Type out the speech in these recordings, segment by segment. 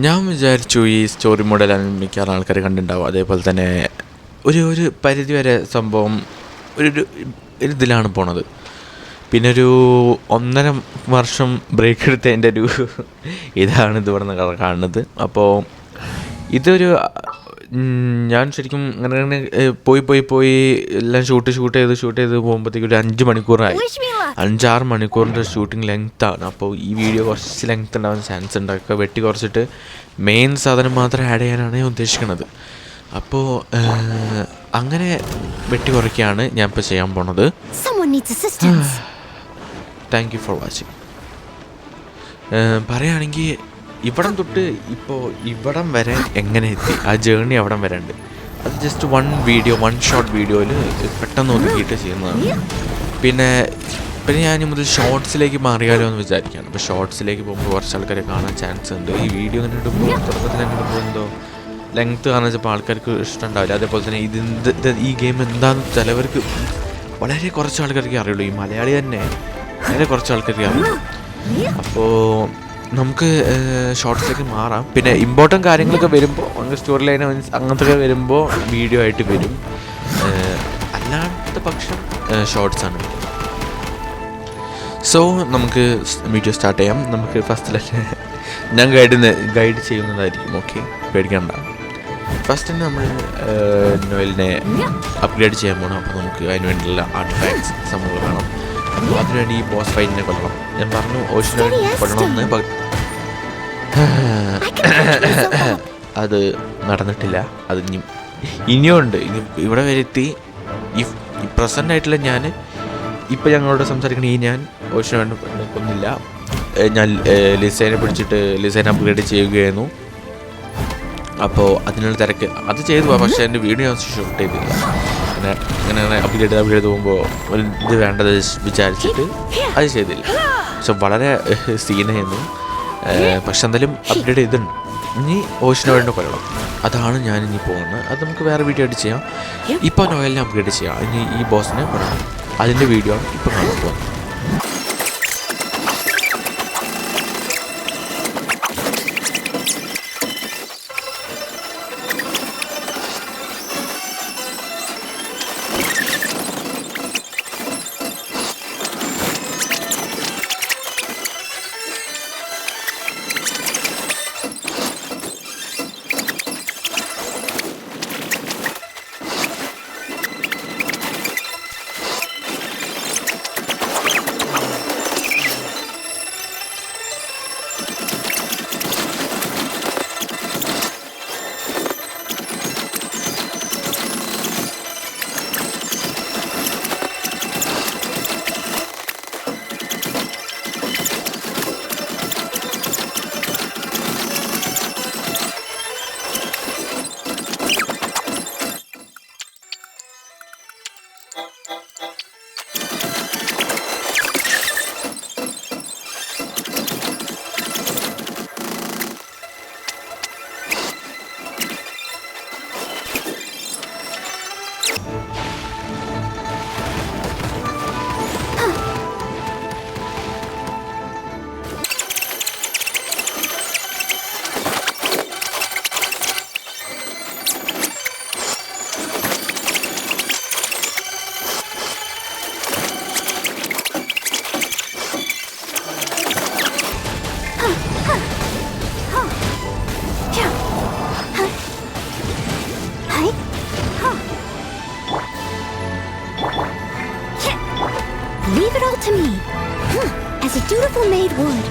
ഞാൻ വിചാരിച്ചു ഈ സ്റ്റോറി മോഡലാണ് മിക്കവാറും ആൾക്കാർ കണ്ടിട്ടുണ്ടാവും. അതേപോലെ തന്നെ ഒരു പരിധിവരെ സംഭവം ഒരു ഇതിലാണ് പോണത്. പിന്നെ ഒരു 1.5 വർഷം ബ്രേക്ക് എടുത്തതിൻ്റെ ഇതാണ് ഇത് ഇവിടെ നിന്ന് കാണുന്നത്. അപ്പോൾ ഇതൊരു ഞാൻ ശരിക്കും അങ്ങനെ പോയി എല്ലാം ഷൂട്ട് ചെയ്ത് പോകുമ്പോഴത്തേക്കും ഒരു 5 മണിക്കൂറായി. 5-6 മണിക്കൂറിൻ്റെ ഷൂട്ടിംഗ് ലെങ്ത്താണ്. അപ്പോൾ ഈ വീഡിയോ കുറച്ച് ലെങ്ത് ഉണ്ടാവാൻ ചാൻസ് ഉണ്ട്. ഒക്കെ വെട്ടി കുറച്ചിട്ട് മെയിൻ സാധനം മാത്രം ആഡ് ചെയ്യാനാണ് ഞാൻ ഉദ്ദേശിക്കുന്നത്. അപ്പോൾ അങ്ങനെ വെട്ടി കുറയ്ക്കുകയാണ് ഞാൻ ഇപ്പോൾ ചെയ്യാൻ പോണത്. Thank you for watching. പറയുകയാണെങ്കിൽ ഇവിടം തൊട്ട് ഇപ്പോൾ ഇവിടം വരെ എങ്ങനെ എത്തി, ആ ജേർണി അവിടം വരെ ഉണ്ട്. അത് ജസ്റ്റ് 1 ഷോർട്ട് വീഡിയോയിൽ പെട്ടെന്ന് ഒതുക്കിയിട്ട് ചെയ്യുന്നതാണ്. പിന്നെ ഞാൻ മുതൽ ഷോർട്സിലേക്ക് മാറിയാലോ എന്ന് വിചാരിക്കുകയാണ്. അപ്പോൾ ഷോർട്സിലേക്ക് പോകുമ്പോൾ കുറച്ച് ആൾക്കാരെ കാണാൻ ചാൻസ് ഉണ്ട്. ഈ വീഡിയോ ഇങ്ങനെ ഇടുമ്പോൾ തുടക്കത്തിൽ തന്നെ ഇടുമ്പോൾ എന്തോ ലെങ്ത്ത് കാണാൻ വെച്ചപ്പോൾ ആൾക്കാർക്ക് ഇഷ്ടമുണ്ടാവില്ല. അതേപോലെ തന്നെ ഈ ഗെയിം എന്താണെന്ന് ചിലവർക്ക് വളരെ കുറച്ച് ആൾക്കാർക്ക് അറിയുള്ളൂ. ഈ മലയാളി തന്നെ വളരെ കുറച്ച് ആൾക്കാർക്ക് അറിയുള്ളൂ. അപ്പോൾ നമുക്ക് ഷോർട്സിലേക്ക് മാറാം. പിന്നെ ഇമ്പോർട്ടൻറ്റ് കാര്യങ്ങളൊക്കെ വരുമ്പോൾ നമുക്ക് സ്റ്റോറി ലൈൻ അങ്ങനത്തെ വരുമ്പോൾ വീഡിയോ ആയിട്ട് വരും. അല്ലാത്ത പക്ഷം ഷോർട്സാണ്. സോ നമുക്ക് വീഡിയോ സ്റ്റാർട്ട് ചെയ്യാം. നമുക്ക് ഫസ്റ്റിൽ ഞാൻ ഗൈഡ് ചെയ്യുന്നതായിരിക്കും. ഓക്കെ, പേടിക്കണ്ട. ഫസ്റ്റ് തന്നെ നമ്മൾ നോയലിനെ അപ്ഗ്രേഡ് ചെയ്യാൻ പോകണം. അപ്പോൾ നമുക്ക് അതിന് വേണ്ടിയുള്ള ആർട്ടിഫാക്ട്സ് സംഭവങ്ങൾ വേണം. അപ്പോൾ അതിനുവേണ്ടി ഈ ബോസ് ഫൈറ്റിനെ കൊല്ലണം. ഞാൻ പറഞ്ഞു ഓഷനെ കൊല്ലണമെന്ന്, അത് നടന്നിട്ടില്ല. അത് ഇനിയും ഉണ്ട്. ഇവിടെ വരുത്തി ഈ പ്രസൻ്റ് ആയിട്ടുള്ള ഇപ്പം ഞങ്ങളോട് സംസാരിക്കണ ഞാൻ ഓഷനെ കൊന്നില്ല. ഞാൻ ലിസേനെ പിടിച്ചിട്ട് ലിസേനെ അപ്ഗ്രേഡ് ചെയ്യുകയായിരുന്നു. അപ്പോൾ അതിനുള്ള തിരക്ക് അത് ചെയ്തു. പക്ഷേ എൻ്റെ വീഡിയോ ഷൂട്ട് ചെയ്തില്ല. അങ്ങനെ അപ്ഗ്രേഡ് പോകുമ്പോൾ ഒരു ഇത് വേണ്ടത് വിചാരിച്ചിട്ട് അത് ചെയ്തില്ല. പക്ഷെ വളരെ സീനായിരുന്നു. പക്ഷെ എന്തായാലും അപ്ഗ്രേഡ് ചെയ്തിട്ടുണ്ട്. ഇനി ഓഷനെ വേണ്ട കൊല്ലണം. അതാണ് ഞാൻ ഇനി പോകുന്നത്. അത് നമുക്ക് വേറെ വീഡിയോ ആയിട്ട് ചെയ്യാം. ഇപ്പോൾ നോയലിനെ അപ്ഗ്രേഡ് ചെയ്യാം. ഇനി ഈ ബോസിനെ കൊല്ലണം. അതിൻ്റെ വീഡിയോ ആണ് ഇപ്പോൾ കാണാൻ പോകുന്നത്. Leave it all to me, as a dutiful maid would.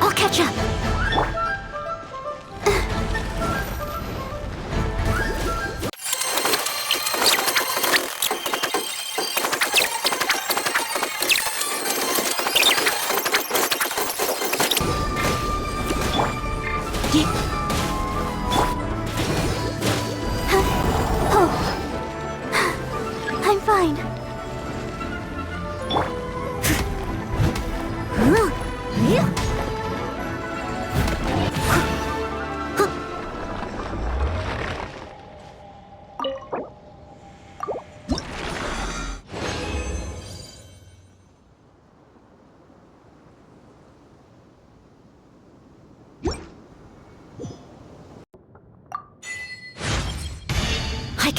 I'll catch up. I'm fine.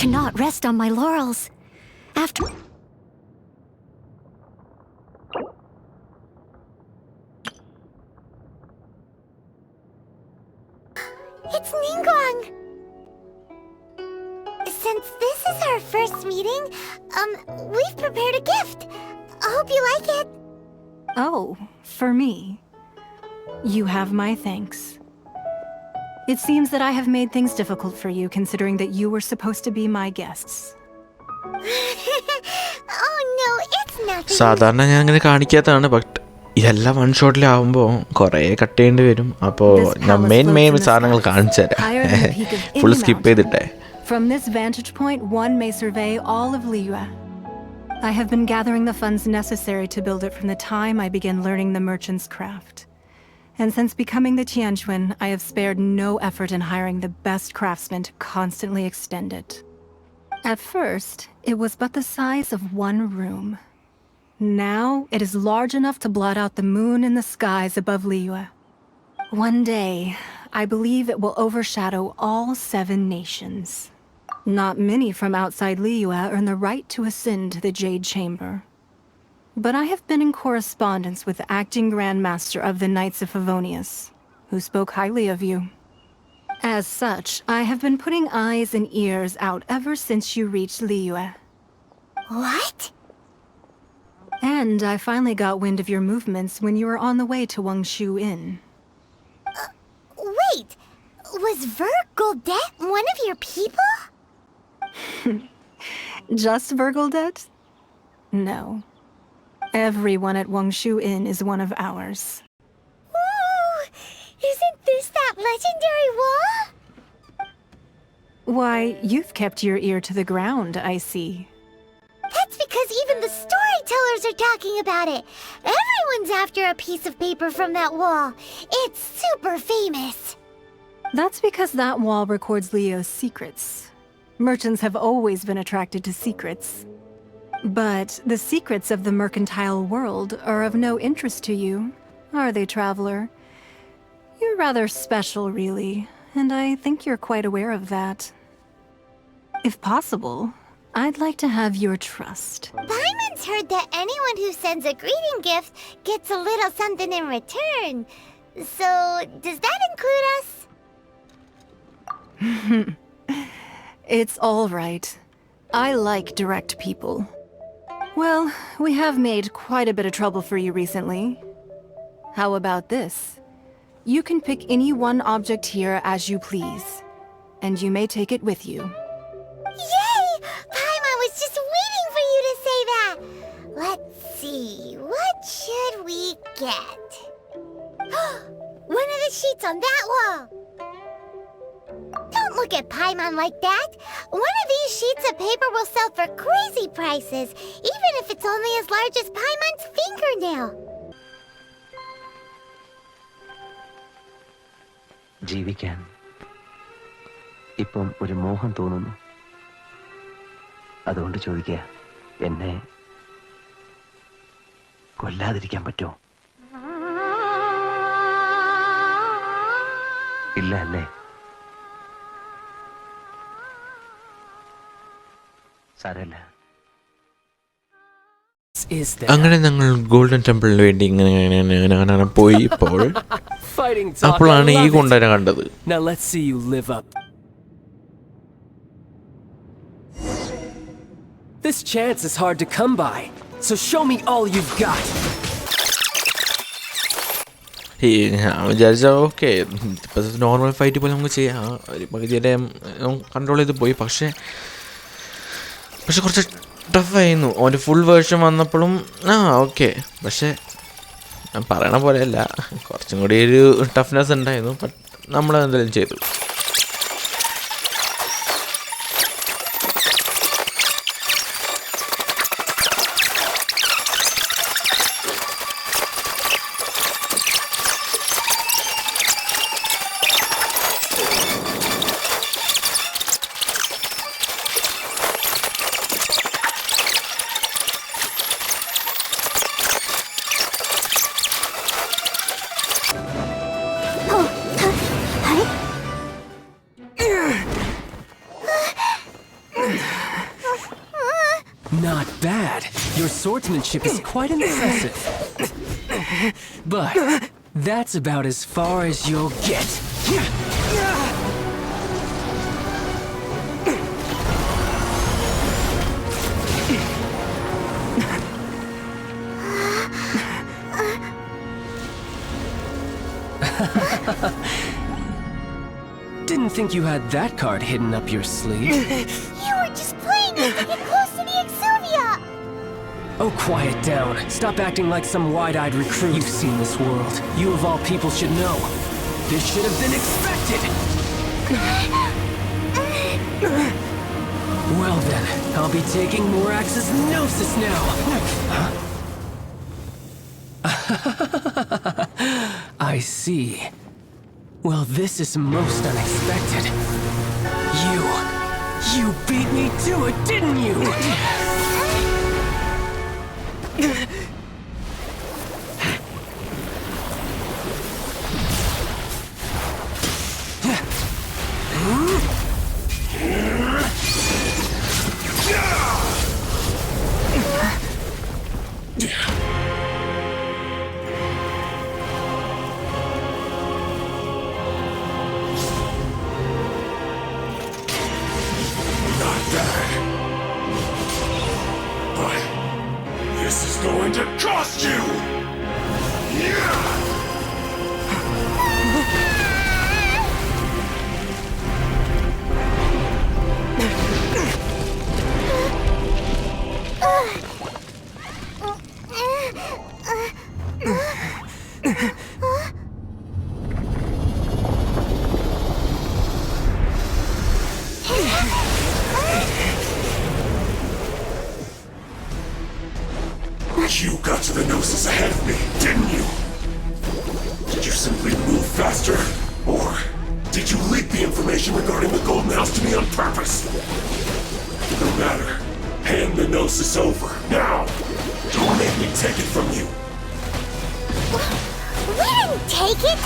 cannot rest on my laurels. After... It's Ningguang! Since this is our first meeting, we've prepared a gift. I hope you like it. Oh, for me. You have my thanks. It seems that I have made things difficult for you, considering that you were supposed to be my guests. Oh no, it's nothing. സാധാരണ ഞാൻ അങ്ങനെ കാണിക്കാത്തതാണ്, but ഇതെല്ലാം one ഷോട്ടിലാവുമ്പോൾ കുറേ cut ചെയ്യേണ്ടി വരും. അപ്പോൾ ഞാൻ main സാധനങ്ങൾ കാണിച്ചു തരാം. ഫുൾ സ്കിപ്പ് ചെയ്തിട്ടേ. From this vantage point, one may survey all of Liyue. I have been gathering the funds necessary to build it from the time I began learning the merchant's craft. And since becoming the Tianquan, I have spared no effort in hiring the best craftsmen to constantly extend it. At first, it was but the size of one room. Now, it is large enough to blot out the moon in the skies above Liyue. One day, I believe it will overshadow all 7 nations. Not many from outside Liyue earn the right to ascend to the Jade Chamber. But I have been in correspondence with the acting Grand Master of the Knights of Favonius, who spoke highly of you. As such, I have been putting eyes and ears out ever since you reached Liyue. What? And I finally got wind of your movements when you were on the way to Wangshu Inn. Wait, was Vergoldet one of your people? Just Vergoldet? No. Everyone at Wangshu Inn is one of ours. Ooh, isn't this that legendary wall? Why, you've kept your ear to the ground, I see. That's because even the storytellers are talking about it. Everyone's after a piece of paper from that wall. It's super famous. That's because that wall records Leo's secrets. Merchants have always been attracted to secrets. But the secrets of the mercantile world are of no interest to you, are they, traveler? You're rather special, really, and I think you're quite aware of that. If possible, I'd like to have your trust. Paimon's heard that anyone who sends a greeting gift gets a little something in return. So, does that include us? It's all right. I like direct people. Well, we have made quite a bit of trouble for you recently. How about this? You can pick any one object here as you please, and you may take it with you. Yay! Paimon was just waiting for you to say that. Let's see, what should we get? One of the sheets on that wall. Don't look at Paimon like that. One of these sheets of paper will sell for crazy prices, even if it's only as large as Paimon's fingernail. ജീവിക്കാൻ ഇപ്പം ഒരു മോഹം തോന്നുന്നു. അതുകൊണ്ട് ചോദിക്കുക, എന്നെ കൊല്ലാതിരിക്കാൻ പറ്റുമോ? ഇല്ല അല്ലേ? സാരമില്ല. അങ്ങനെ ഞങ്ങൾ ഗോൾഡൻ ടെമ്പിളിന് വേണ്ടി ഇങ്ങനെ പോയി. ഇപ്പോൾ അപ്പോഴാണ് ഈ കൊണ്ടുവരാൻ കണ്ടത്. Now let's see you live up. This chance is hard to come by, so show me all you've got. ഞാൻ വിചാരിച്ച ഓക്കെ ഇപ്പം നോർമൽ ഫൈറ്റ് പോലെ നമുക്ക് ചെയ്യാം. ഒരു പകുതിയുടെ കൺട്രോൾ ചെയ്ത് പോയി. പക്ഷേ കുറച്ച് ടഫായിരുന്നു. അവൻ്റെ ഫുൾ വേർഷൻ വന്നപ്പോഴും ഓക്കെ. പക്ഷേ ഞാൻ പറയണ പോലെയല്ല, കുറച്ചും കൂടി ഒരു ടഫ്നെസ് ഉണ്ടായിരുന്നു. ബട്ട് നമ്മളെന്തെങ്കിലും ചെയ്തു. Not bad. Your swordsmanship is quite impressive. But that's about as far as you'll get. Didn't think you had that card hidden up your sleeve. You were just playing us to get close to the Exuvia! Oh, quiet down. Stop acting like some wide-eyed recruit. You've seen this world. You of all people should know. This should have been expected! Well then, I'll be taking Morax's Gnosis now! I see. Well, this is most unexpected. You beat me to it, didn't you? But this is going to cost you! You got to the Gnosis ahead of me, didn't you? Did you simply move faster? Or did you leak the information regarding the Golden House to me on purpose? No matter. Hand the Gnosis over, now! Don't make me take it from you! We didn't take it!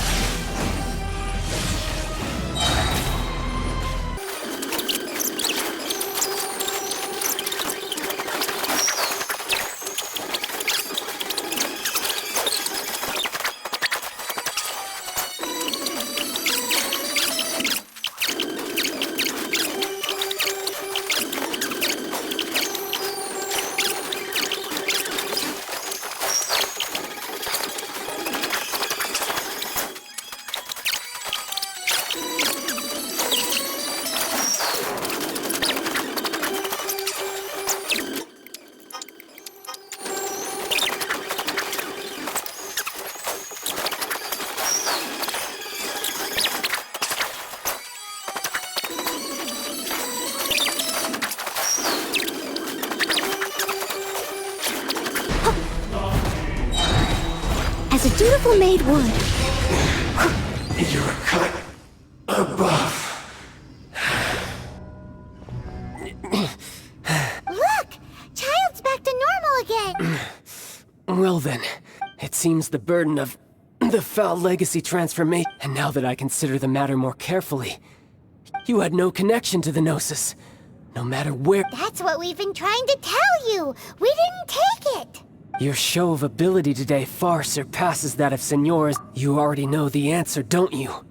As a dutiful maid would. You're a cut above. Look! Child's back to normal again! Well then, it seems the burden of the foul legacy transformation. And now that I consider the matter more carefully, you had no connection to the Gnosis. No matter where. That's what we've been trying to tell you! We didn't take it! Your show of ability today far surpasses that of Signora's. You already know the answer, don't you?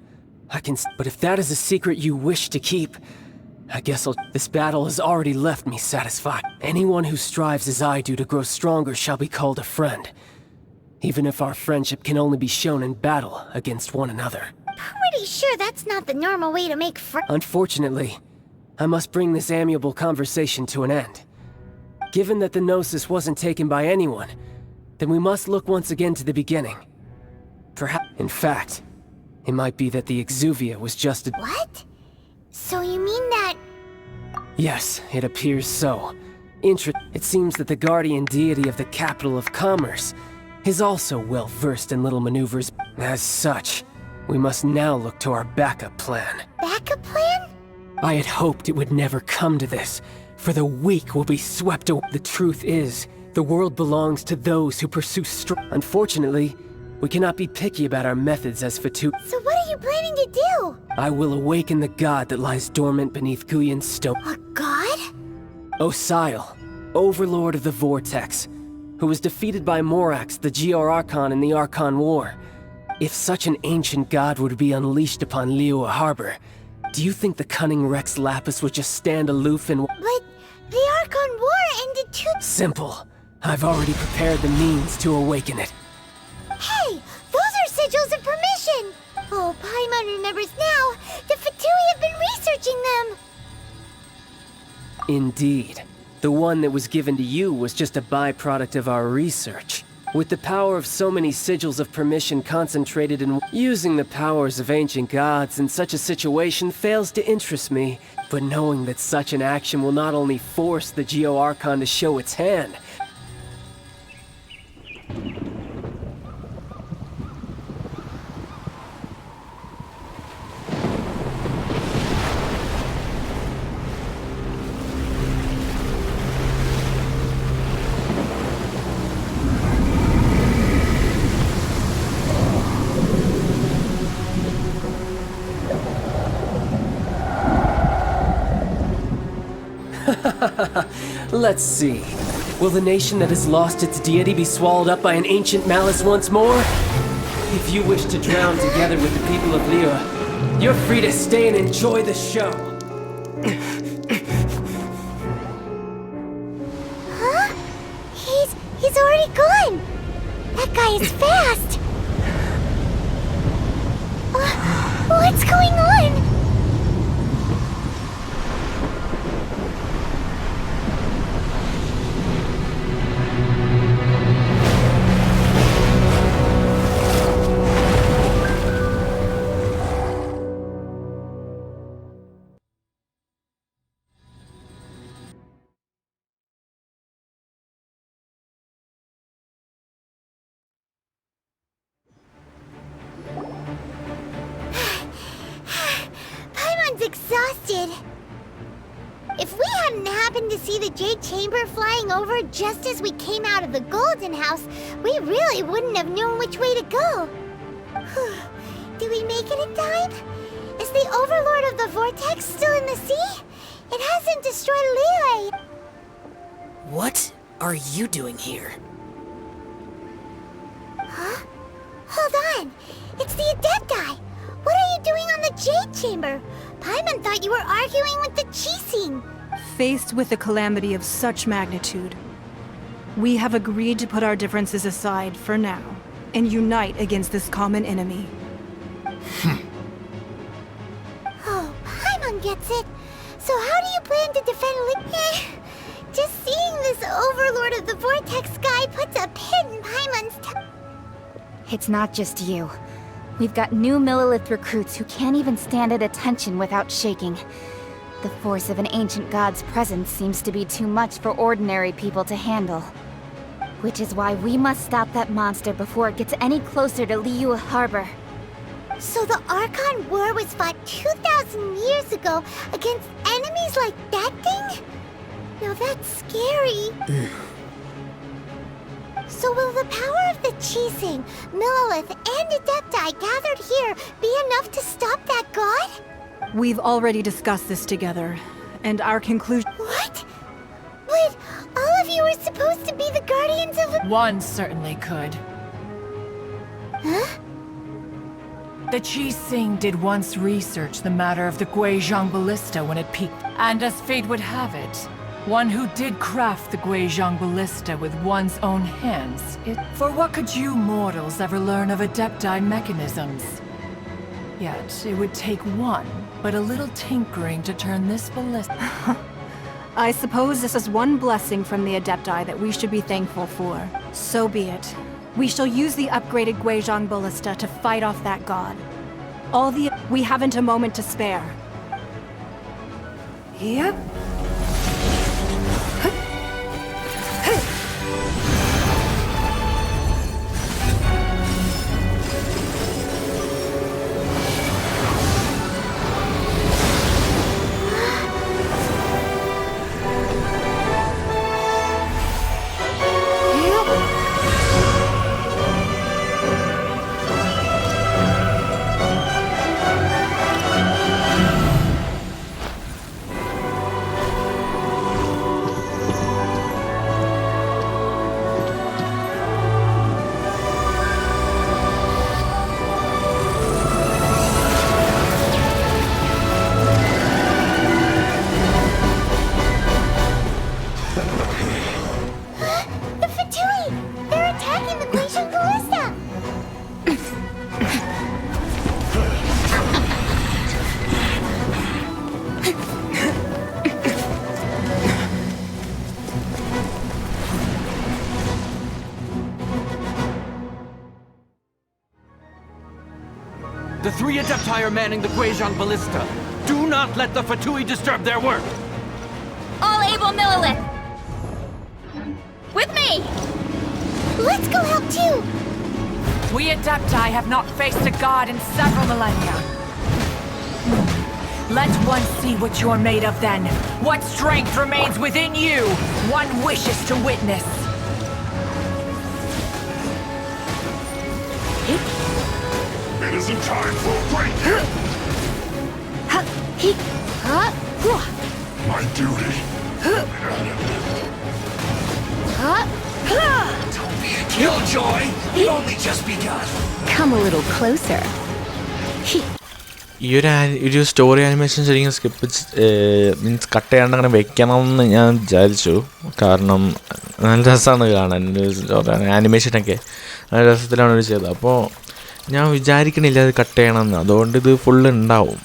But if that is a secret you wish to keep, I guess this battle has already left me satisfied. Anyone who strives as I do to grow stronger shall be called a friend. Even if our friendship can only be shown in battle against one another. Pretty sure that's not the normal way to make friends. Unfortunately, I must bring this amiable conversation to an end. Given that the Gnosis wasn't taken by anyone, then we must look once again to the beginning. Perhaps, in fact, it might be that the Exuvia was just a— What? So you mean that... Yes, it appears so. It seems that the guardian deity of the capital of commerce is also well versed in little maneuvers. As such, we must now look to our backup plan. Backup plan? I had hoped it would never come to this, for the weak will be swept away. The truth is, the world belongs to those who pursue Unfortunately, we cannot be picky about our methods as Fatu. So what are you planning to do? I will awaken the god that lies dormant beneath Guyon's stone. A god? Osile, Overlord of the Vortex, who was defeated by Morax, the GR Archon, in the Archon War. If such an ancient god would be unleashed upon Liyue Harbor, do you think the cunning Rex Lapis would just stand aloof and... But the Archon War ended too... Simple. I've already prepared the means to awaken it. Hey, those are sigils of permission! Oh, Paimon remembers now. The Fatui have been researching them. Indeed. The one that was given to you was just a byproduct of our research. With the power of so many sigils of permission concentrated in using the powers of ancient gods in such a situation fails to interest me. But knowing that such an action will not only force the Geo Archon to show its hand, let's see. Will the nation that has lost its deity be swallowed up by an ancient malice once more? If you wish to drown together with the people of Liyue, you're free to stay and enjoy the show. Huh? He's already gone. That guy is fast. What's going on? Exhausted. If we hadn't happened to see the Jade Chamber flying over just as we came out of the Golden House, we really wouldn't have known which way to go. Do we make it in time? Is the Overlord of the Vortex still in the sea? It hasn't destroyed Liyue. What are you doing here? Huh? Hold on. It's the Adepti. What are you doing on the Jade Chamber? Paimon thought you were arguing with the Chising. Faced with a calamity of such magnitude, we have agreed to put our differences aside for now and unite against this common enemy. Oh, Paimon gets it. So how do you plan to defend Just seeing this Overlord of the Vortex guy puts a pin in Paimon's It's not just you. We've got new Millilith recruits who can't even stand at attention without shaking. The force of an ancient god's presence seems to be too much for ordinary people to handle. Which is why we must stop that monster before it gets any closer to Liyue Harbor. So the Archon War was fought 2,000 years ago against enemies like that thing? Now that's scary. So will the power of the Chising, Millilith, and Adepti gathered here be enough to stop that god? We've already discussed this together, and our conclusion— What? But all of you were supposed to be the guardians of— One certainly could. Huh? The Chising did once research the matter of the Guizhong Ballista when it peaked. And as fate would have it, one who did craft the Guizhong Ballista with one's own hands. For what could you mortals ever learn of Adepti mechanisms? Yet, it would take one, but a little tinkering to turn this ballista. I suppose this is one blessing from the Adepti that we should be thankful for. So be it. We shall use the upgraded Guizhong Ballista to fight off that god. We haven't a moment to spare. Yep. The Fatui! They're attacking the glacial ballista! The 3 Adepti are manning the Guizhong Ballista. Do not let the Fatui disturb their work. All able Millilith! With me! Let's go help too! We Adepti have not faced a god in several millennia. Let one see what you're made of then. What strength remains within you, one wishes to witness. It isn't time for a break! My duty. Don't be a killjoy! We've only just begun. Come a little closer. ഒരു story animation ശരിക്കും skip means cut ചെയ്യാണ്ട് അങ്ങനെ വെക്കണമെന്ന് ഞാൻ വിചാരിച്ചു. കാരണം നല്ല രസമാണ് കാണാൻ ആനിമേഷനൊക്കെ നല്ല രസത്തിലാണ് അവർ ചെയ്തത്. അപ്പോൾ ഞാൻ വിചാരിക്കണില്ല അത് കട്ട് ചെയ്യണമെന്ന്. അതുകൊണ്ട് ഇത് ഫുള്ള് ഉണ്ടാവും.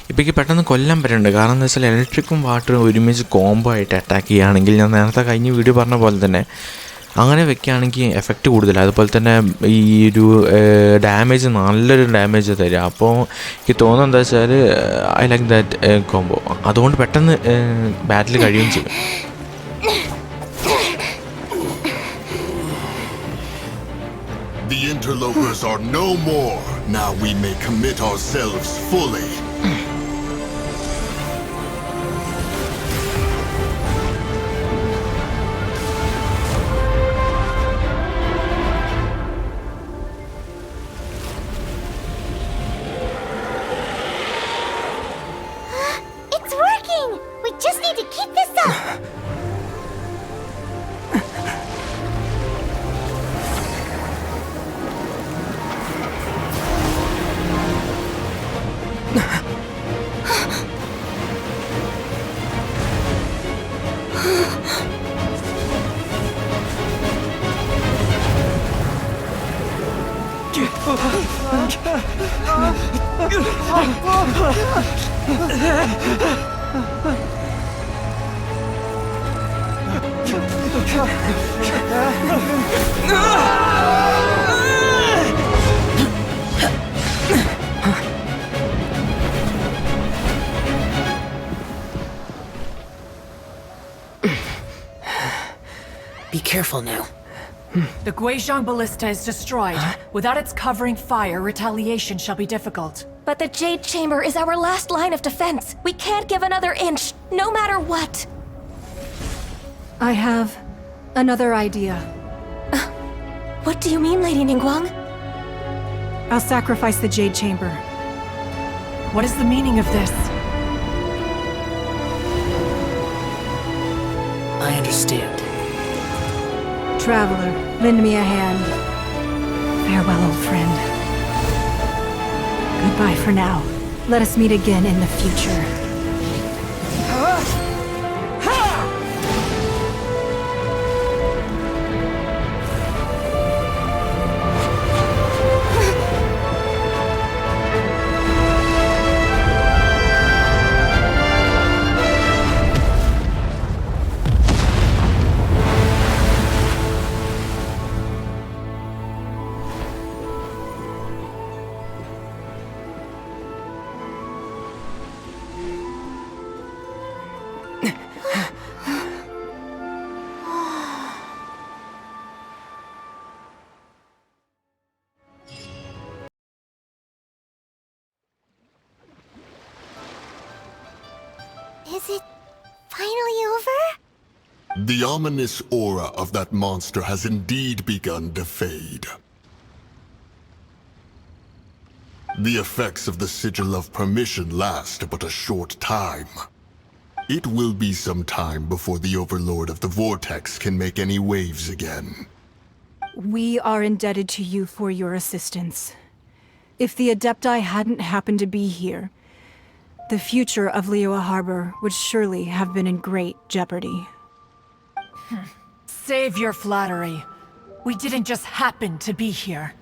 ഇപ്പോഴേക്ക് പെട്ടെന്ന് കൊല്ലാൻ പറ്റുന്നുണ്ട്. കാരണം എന്താ വെച്ചാൽ ഇലക്ട്രിക്കും വാട്ടറും ഒരുമിച്ച് കോംബോ ആയിട്ട് അറ്റാക്ക് ചെയ്യുകയാണെങ്കിൽ ഞാൻ നേരത്തെ കഴിഞ്ഞ വീഡിയോ പറഞ്ഞ പോലെ തന്നെ അങ്ങനെ വെക്കുകയാണെങ്കിൽ എഫക്റ്റ് കൂടുതലാണ്. അതുപോലെ തന്നെ ഈ ഒരു ഡാമേജ് നല്ലൊരു ഡാമേജ് തരിക. അപ്പോൾ എനിക്ക് തോന്നുന്നത് എന്താ വെച്ചാൽ ഐ ലൈക്ക് ദാറ്റ് കോംബോ. അതുകൊണ്ട് പെട്ടെന്ന് ബാറ്റിൽ കഴിയുകയും ചെയ്യും. The interlopers are no more. Now we may commit ourselves fully. It's working! We just need to keep this up! Be careful now. The Guizhong Ballista is destroyed. Without its covering fire, retaliation shall be difficult. But the Jade Chamber is our last line of defense. We can't give another inch, no matter what. I have another idea. What do you mean, Lady Ningguang? I'll sacrifice the Jade Chamber. What is the meaning of this? I understand. Traveler, lend me a hand. Farewell, old friend. Goodbye for now. Let us meet again in the future. Is it finally over? The ominous aura of that monster has indeed begun to fade. The effects of the Sigil of Permission last but a short time. It will be some time before the Overlord of the Vortex can make any waves again. We are indebted to you for your assistance. If the Adepti hadn't happened to be here, the future of Liyue Harbor would surely have been in great jeopardy. Save your flattery. We didn't just happen to be here.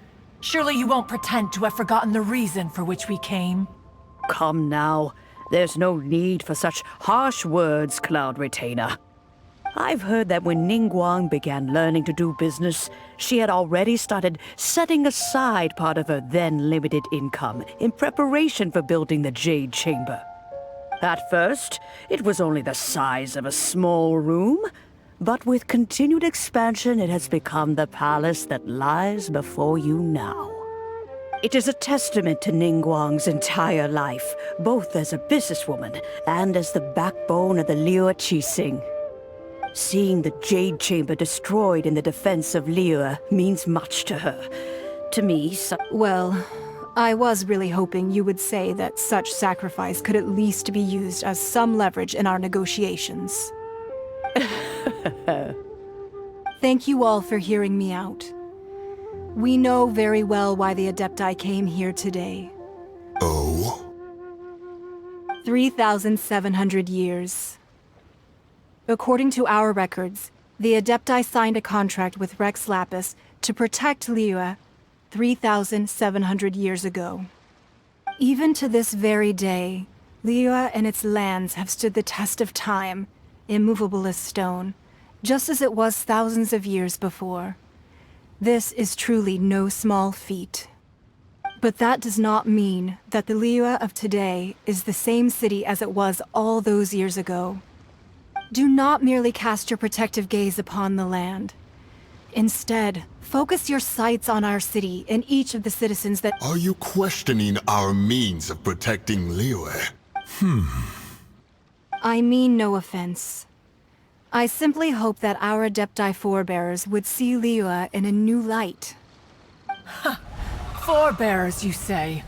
Surely you won't pretend to have forgotten the reason for which we came. Come now. There's no need for such harsh words, Cloud Retainer. I've heard that when Ningguang began learning to do business, she had already started setting aside part of her then limited income in preparation for building the Jade Chamber. At first, it was only the size of a small room, but with continued expansion, it has become the palace that lies before you now. It is a testament to Ningguang's entire life, both as a businesswoman and as the backbone of the Liyue Qixing. Seeing the Jade Chamber destroyed in the defense of Liyue means much to her. To me, Well, I was really hoping you would say that such sacrifice could at least be used as some leverage in our negotiations. Thank you all for hearing me out. We know very well why the Adepti came here today. Oh? 3,700 years. According to our records, the Adepti signed a contract with Rex Lapis to protect Liyue 3,700 years ago. Even to this very day, Liyue and its lands have stood the test of time, immovable as stone, just as it was thousands of years before. This is truly no small feat. But that does not mean that the Liyue of today is the same city as it was all those years ago. Do not merely cast your protective gaze upon the land. Instead, focus your sights on our city and each of the citizens that— Are you questioning our means of protecting Liyue? I mean no offense. I simply hope that our Adepti forebears would see Liyue in a new light. Forebears, you say?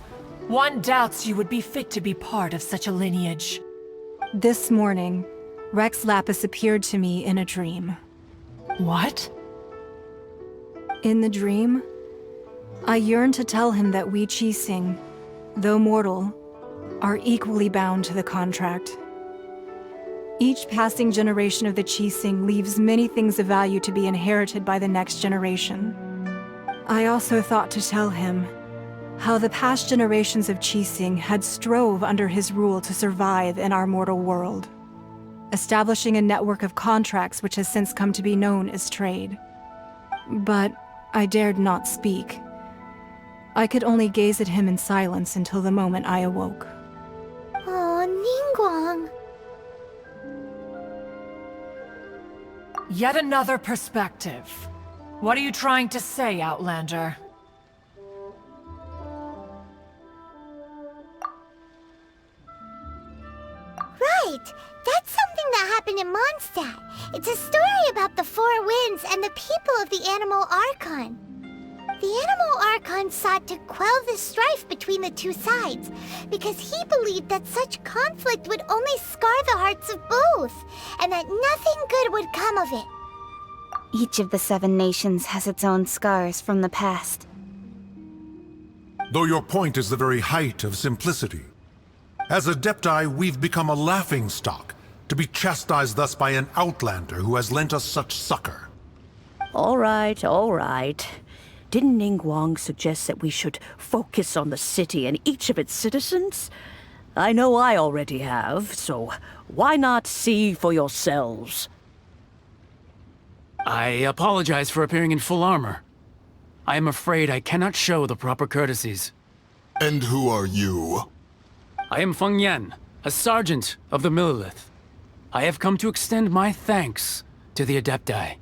One doubts you would be fit to be part of such a lineage. This morning, Rex Lapis appeared to me in a dream. What? In the dream, I yearned to tell him that we Qixing, though mortal, are equally bound to the contract. Each passing generation of the Qixing leaves many things of value to be inherited by the next generation. I also thought to tell him how the past generations of Qixing had strove under his rule to survive in our mortal world, establishing a network of contracts which has since come to be known as trade. But I dared not speak. I could only gaze at him in silence until the moment I awoke. Oh, Ningguang. Yet another perspective. What are you trying to say, Outlander? Right! That's something that happened in Mondstadt. It's a story about the Four Winds and the people of the Animal Archon. The Animal Archon sought to quell the strife between the two sides, because he believed that such conflict would only scar the hearts of both, and that nothing good would come of it. Each of the 7 nations has its own scars from the past. Though your point is the very height of simplicity. As Adepti, we've become a laughingstock, to be chastised thus by an outlander who has lent us such succor. All right, all right. Didn't Ningguang suggest that we should focus on the city and each of its citizens? I know I already have, so why not see for yourselves? I apologize for appearing in full armor. I am afraid I cannot show the proper courtesies. And who are you? I am Feng Yan, a sergeant of the Millelith. I have come to extend my thanks to the Adepti.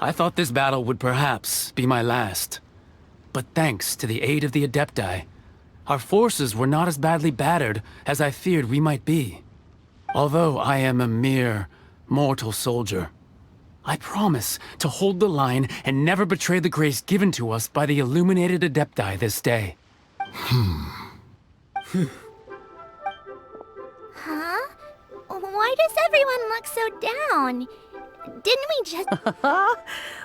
I thought this battle would perhaps be my last. But thanks to the aid of the Adepti, our forces were not as badly battered as I feared we might be. Although I am a mere mortal soldier, I promise to hold the line and never betray the grace given to us by the illuminated Adepti this day. Huh? Why does everyone look so down? Didn't we just—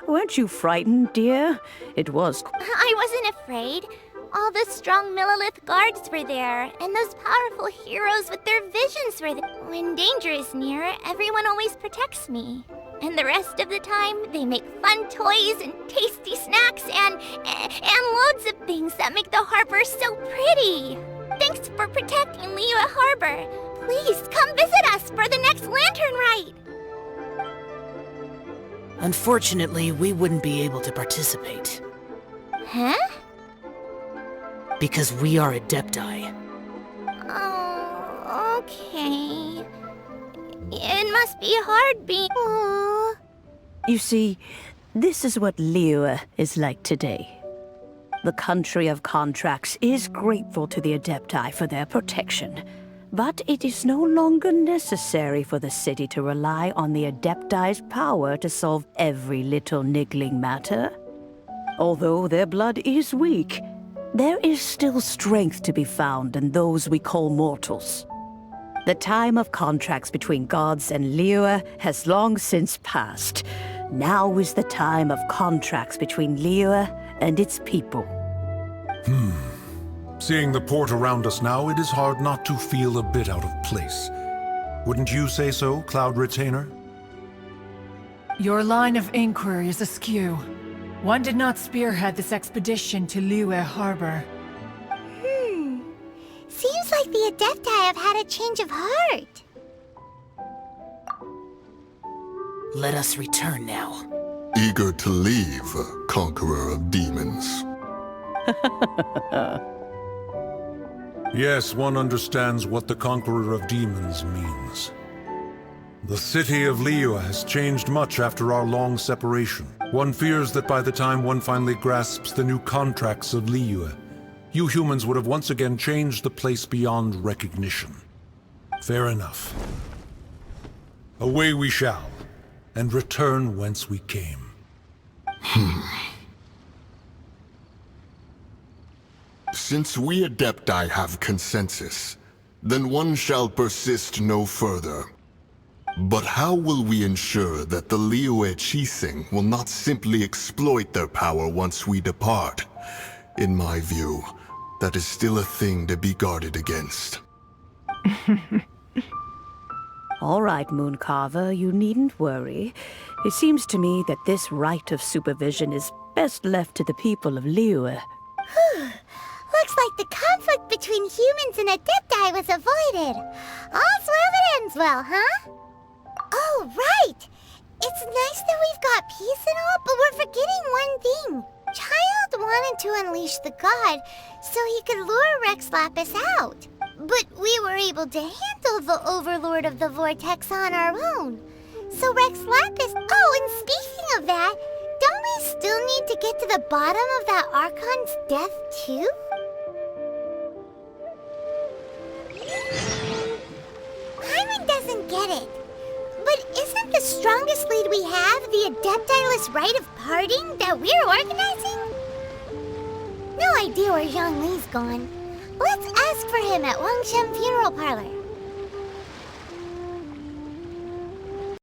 Weren't you frightened, dear? It was— I wasn't afraid. All the strong Millelith guards were there, and those powerful heroes with their visions were there. When danger is near, everyone always protects me. And the rest of the time, they make fun toys and tasty snacks and loads of things that make the harbor so pretty. Thanks for protecting Liyue Harbor. Please come visit us for the next lantern rite. Unfortunately, we wouldn't be able to participate. Huh? Because we are Adepti. Oh, okay. It must be hard being... Aww. You see, this is what Liyue is like today. The country of contracts is grateful to the Adepti for their protection, but it is no longer necessary for the city to rely on the Adepti's power to solve every little niggling matter. Although their blood is weak, there is still strength to be found in those we call mortals. The time of contracts between gods and Liyue has long since passed. Now is the time of contracts between Liyue and its people. Seeing the port around us now, it is hard not to feel a bit out of place. Wouldn't you say so, Cloud Retainer? Your line of inquiry is askew. One did not spearhead this expedition to Liyue Harbor. Seems like the Adepti have had a change of heart. Let us return now. Eager to leave, Conqueror of Demons. Yes, one understands what the Conqueror of Demons means. The city of Liyue has changed much after our long separation. One fears that by the time one finally grasps the new contracts of Liyue, you humans would have once again changed the place beyond recognition. Fair enough. Away we shall, and return whence we came. Since we Adepti have consensus, then one shall persist no further. But how will we ensure that the Liyue Qixing will not simply exploit their power once we depart? In my view, that is still a thing to be guarded against. All right, Mooncarver, you needn't worry. It seems to me that this right of supervision is best left to the people of Liyue. Looks like the conflict between humans and Adepti was avoided. All's well that ends well, huh? Oh, right! It's nice that we've got peace and all, but we're forgetting one thing. Child wanted to unleash the god so he could lure Rex Lapis out. But we were able to handle the Overlord of the Vortex on our own. So Rex Lapis... Oh, and speaking of that, don't we still need to get to the bottom of that Archon's death, too? Paimon doesn't get it. But isn't the strongest lead we have the Adepti-less rite of parting that we're organizing? No idea where Zhang Li's gone. Let's ask for him at Wangshen Funeral Parlor.